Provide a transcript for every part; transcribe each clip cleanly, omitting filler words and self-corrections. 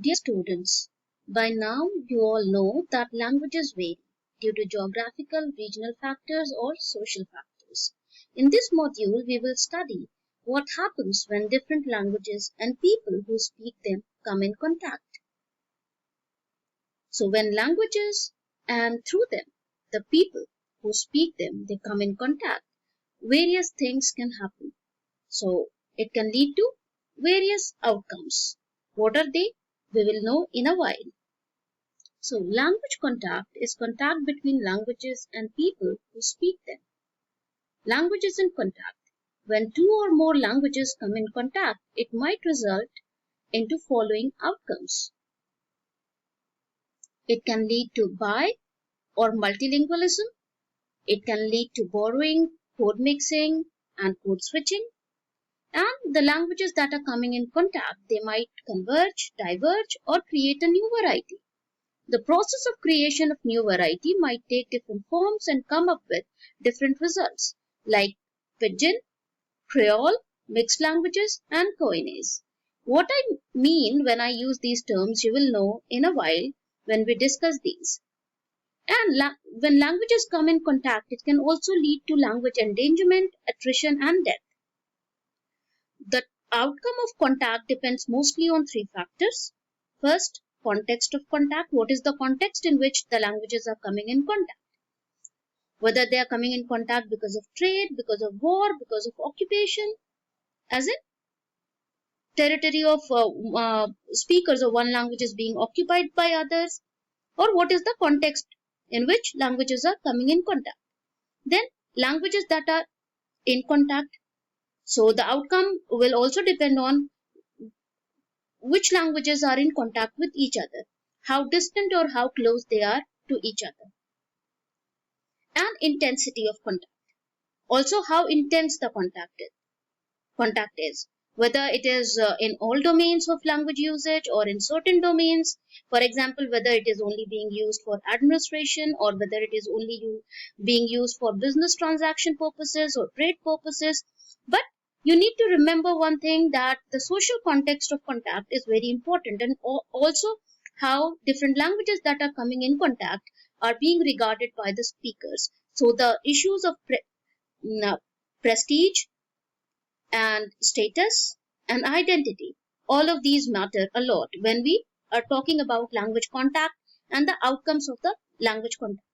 Dear students, by now you all know that languages vary due to geographical, regional factors or social factors. In this module, we will study what happens when different languages and people who speak them come in contact. So when languages and through them, the people who speak them, they come in contact, various things can happen. So it can lead to various outcomes. What are they? We will know in a while. So language contact is contact between languages and people who speak them. Language is in contact. When two or more languages come in contact, it might result into following outcomes. It can lead to bi or multilingualism. It can lead to borrowing, code mixing, and code switching. And the languages that are coming in contact, they might converge, diverge, or create a new variety. The process of creation of new variety might take different forms and come up with different results, like Pidgin, Creole, mixed languages, and Koinese. What I mean when I use these terms, you will know in a while when we discuss these. And when languages come in contact, it can also lead to language endangerment, attrition, and death. The outcome of contact depends mostly on three factors. First, context of contact. What is the context in which the languages are coming in contact? Whether they are coming in contact because of trade, because of war, because of occupation, as in territory of speakers of one language is being occupied by others, or what is the context in which languages are coming in contact. Then languages that are in contact. So the outcome will also depend on which languages are in contact with each other, how distant or how close they are to each other, and intensity of contact. Also, how intense the contact is, whether it is in all domains of language usage or in certain domains. For example, whether it is only being used for administration or whether it is only being used for business transaction purposes or trade purposes. But you need to remember one thing, that the social context of contact is very important, and also how different languages that are coming in contact are being regarded by the speakers. So the issues of prestige and status and identity, all of these matter a lot when we are talking about language contact and the outcomes of the language contact.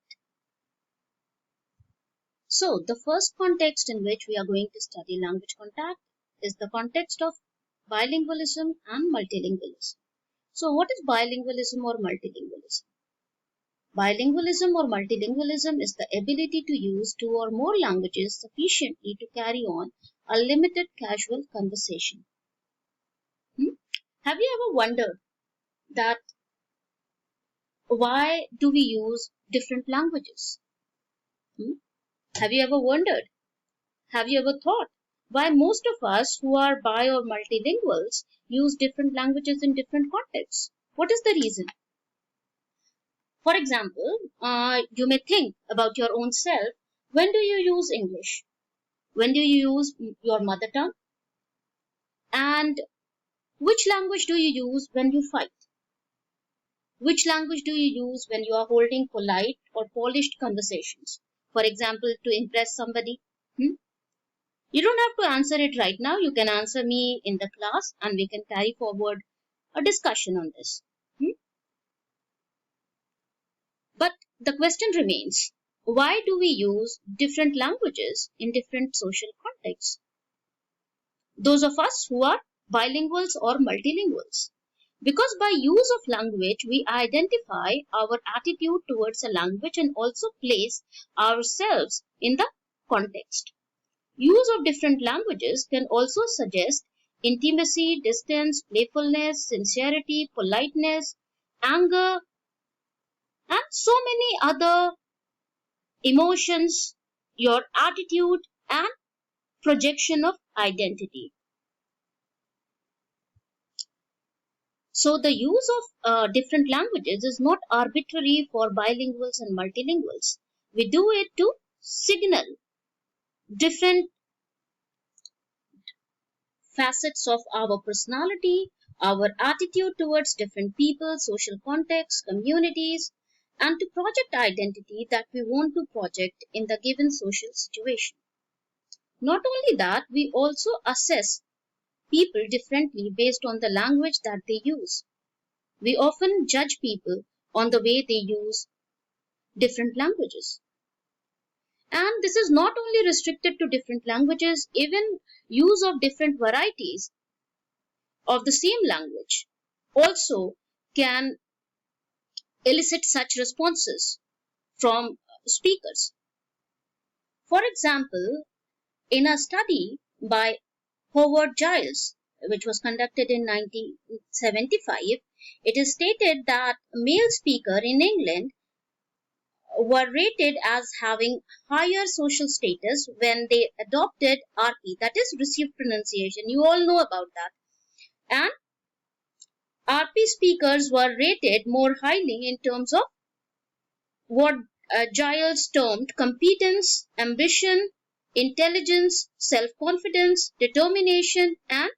So the first context in which we are going to study language contact is the context of bilingualism and multilingualism. So what is bilingualism or multilingualism? Bilingualism or multilingualism is the ability to use two or more languages sufficiently to carry on a limited casual conversation. Have you ever wondered that why do we use different languages? Have you ever wondered? Have you ever thought why most of us who are bi or multilinguals use different languages in different contexts? What is the reason? For example, you may think about your own self. When do you use English? When do you use your mother tongue? And which language do you use when you fight? Which language do you use when you are holding polite or polished conversations? For example, to impress somebody. You don't have to answer it right now. You can answer me in the class and we can carry forward a discussion on this. But the question remains, why do we use different languages in different social contexts? Those of us who are bilinguals or multilinguals. Because by use of language, we identify our attitude towards a language and also place ourselves in the context. Use of different languages can also suggest intimacy, distance, playfulness, sincerity, politeness, anger, and so many other emotions, your attitude, and projection of identity. So the use of different languages is not arbitrary for bilinguals and multilinguals. We do it to signal different facets of our personality our attitude towards different people, social contexts, communities, and to project identity that we want to project in the given social situation. Not only that, we also assess people differently based on the language that they use. We often judge people on the way they use different languages. And this is not only restricted to different languages, even use of different varieties of the same language also can elicit such responses from speakers. For example, in a study by Howard Giles, which was conducted in 1975, it is stated that male speakers in England were rated as having higher social status when they adopted RP, that is received pronunciation. You all know about that. And RP speakers were rated more highly in terms of what Giles termed competence, ambition, intelligence, self-confidence, determination, and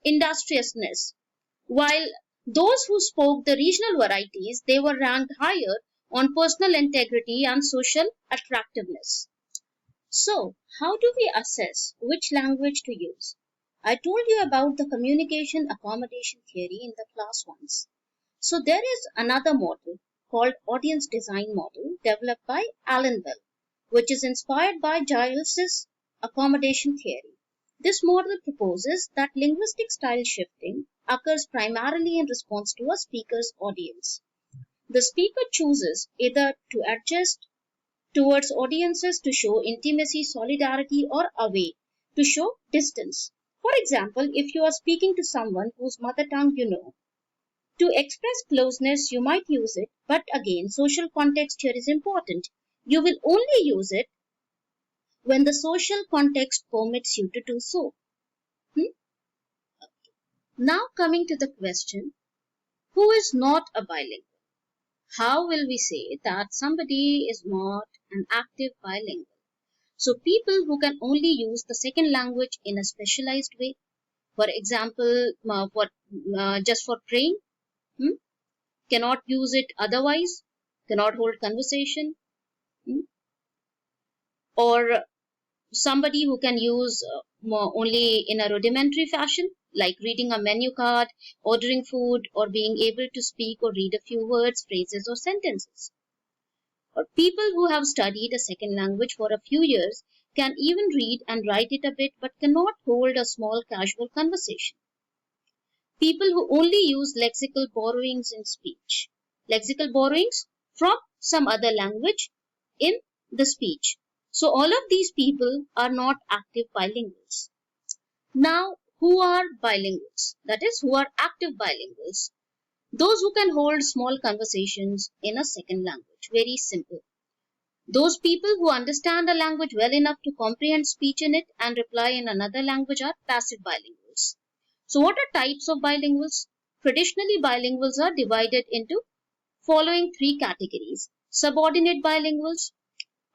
industriousness. While those who spoke the regional varieties, they were ranked higher on personal integrity and social attractiveness. So, how do we assess which language to use? I told you about the communication accommodation theory in the class once. So there is another model called audience design model developed by Alan Bell, which is inspired by Giles's accommodation theory. This model proposes that linguistic style shifting occurs primarily in response to a speaker's audience. The speaker chooses either to adjust towards audiences to show intimacy, solidarity, or away to show distance. For example, if you are speaking to someone whose mother tongue you know, to express closeness, you might use it, but again, social context here is important. You will only use it when the social context permits you to do so. Now coming to the question, who is not a bilingual? How will we say that somebody is not an active bilingual? So people who can only use the second language in a specialized way, for example, just for praying, cannot use it otherwise, cannot hold conversation, or somebody who can use only in a rudimentary fashion, like reading a menu card, ordering food, or being able to speak or read a few words, phrases, or sentences. Or people who have studied a second language for a few years can even read and write it a bit but cannot hold a small casual conversation. People who only use lexical borrowings in speech, lexical borrowings from some other language in the speech. So all of these people are not active bilinguals. Now, who are bilinguals? That is, who are active bilinguals? Those who can hold small conversations in a second language. Very simple. Those people who understand a language well enough to comprehend speech in it and reply in another language are passive bilinguals. So what are types of bilinguals? Traditionally, bilinguals are divided into following three categories. Subordinate bilinguals.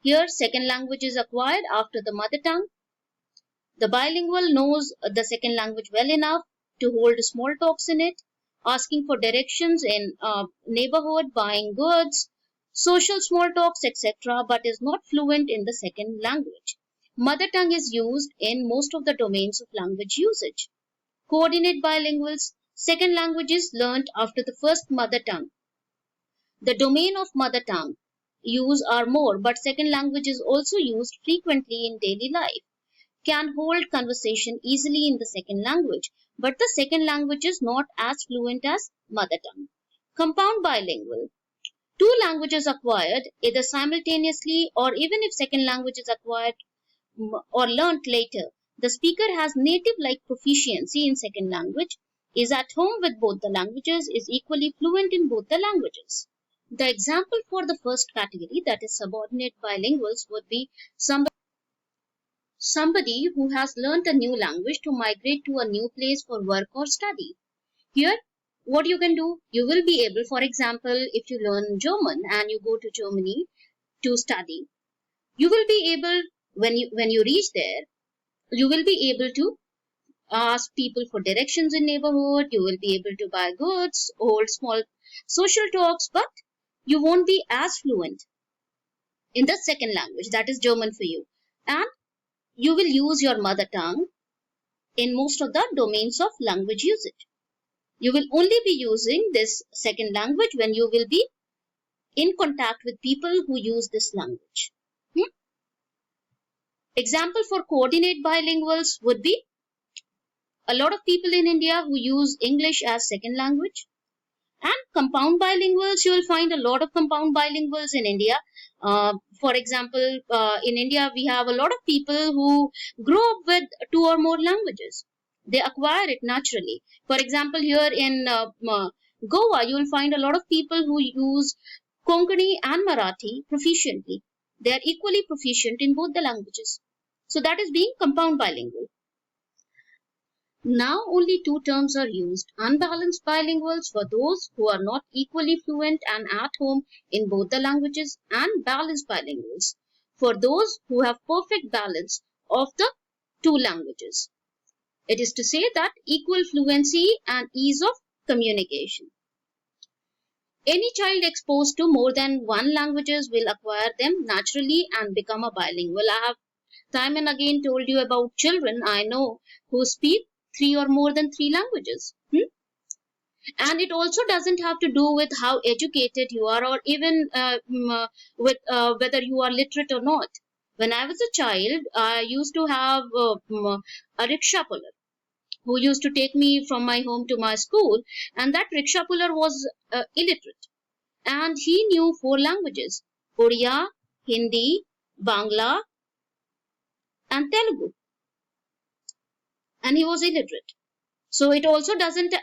Here, second language is acquired after the mother tongue. The bilingual knows the second language well enough to hold small talks in it, asking for directions in neighborhood, buying goods, social small talks, etc., but is not fluent in the second language. Mother tongue is used in most of the domains of language usage. Coordinate bilinguals, second language is learnt after the first mother tongue. The domain of mother tongue use are more, but second language is also used frequently in daily life. Can hold conversation easily in the second language, but the second language is not as fluent as mother tongue. Compound bilingual. Two languages acquired either simultaneously or even if second language is acquired or learnt later. The speaker has native-like proficiency in second language, is at home with both the languages, is equally fluent in both the languages. The example for the first category, that is subordinate bilinguals, would be somebody who has learnt a new language to migrate to a new place for work or study. Here, what you can do, you will be able, for example, if you learn German and you go to Germany to study, you will be able, when you reach there, you will be able to ask people for directions in neighborhood, you will be able to buy goods, hold small social talks, but you won't be as fluent in the second language, that is German for you. And you will use your mother tongue in most of the domains of language usage. You will only be using this second language when you will be in contact with people who use this language. Example for coordinate bilinguals would be a lot of people in India who use English as second language. And compound bilinguals, you will find a lot of compound bilinguals in India. For example, in India, we have a lot of people who grow up with 2 or more languages. They acquire it naturally. For example, here in Goa, you will find a lot of people who use Konkani and Marathi proficiently. They are equally proficient in both the languages. So that is being compound bilingual. Now only 2 terms are used: unbalanced bilinguals for those who are not equally fluent and at home in both the languages, and balanced bilinguals for those who have perfect balance of the 2 languages. It is to say that equal fluency and ease of communication. Any child exposed to more than 1 languages will acquire them naturally and become a bilingual. I have time and again told you about children I know who speak 3 or more than 3 languages. And it also doesn't have to do with how educated you are, or even with whether you are literate or not. When I was a child, I used to have a rickshaw puller who used to take me from my home to my school, and that rickshaw puller was illiterate. And he knew 4 languages: Odia, Hindi, Bangla, and Telugu. And he was illiterate. So it also doesn't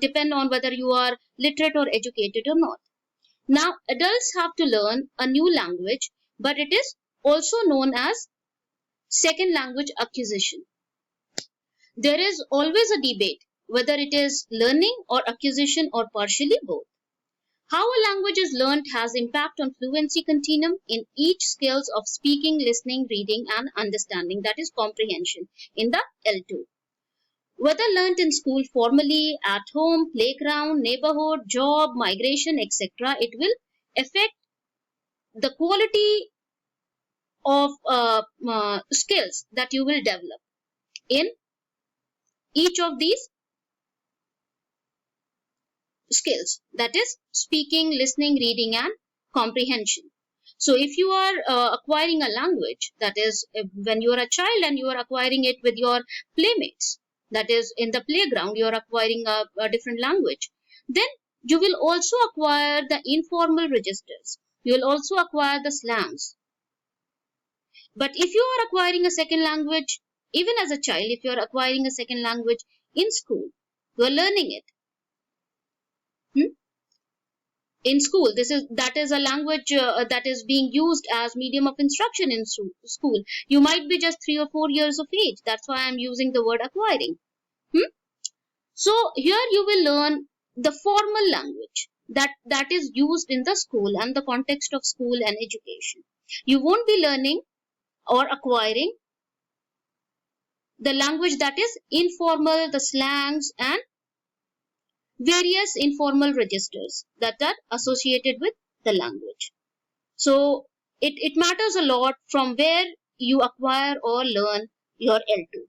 depend on whether you are literate or educated or not. Now, adults have to learn a new language, but it is also known as second language acquisition. There is always a debate whether it is learning or acquisition or partially both. How a language is learned has impact on fluency continuum in each skills of speaking, listening, reading, and understanding, that is comprehension, in the L2. Whether learnt in school formally, at home, playground, neighborhood, job, migration, etc., it will affect the quality of skills that you will develop in each of these skills, that is speaking, listening, reading, and comprehension. So if you are acquiring a language, that is when you are a child and you are acquiring it with your playmates, that is in the playground you are acquiring a different language, then you will also acquire the informal registers. You will also acquire the slangs. But if you are acquiring a second language, even as a child, if you are acquiring a second language in school, you are learning it. In school, that is a language that is being used as medium of instruction in school. You might be just 3 or 4 years of age. That's why I'm using the word acquiring. So here you will learn the formal language that is used in the school and the context of school and education. You won't be learning or acquiring the language that is informal, the slangs, and various informal registers that are associated with the language. So it matters a lot from where you acquire or learn your L2.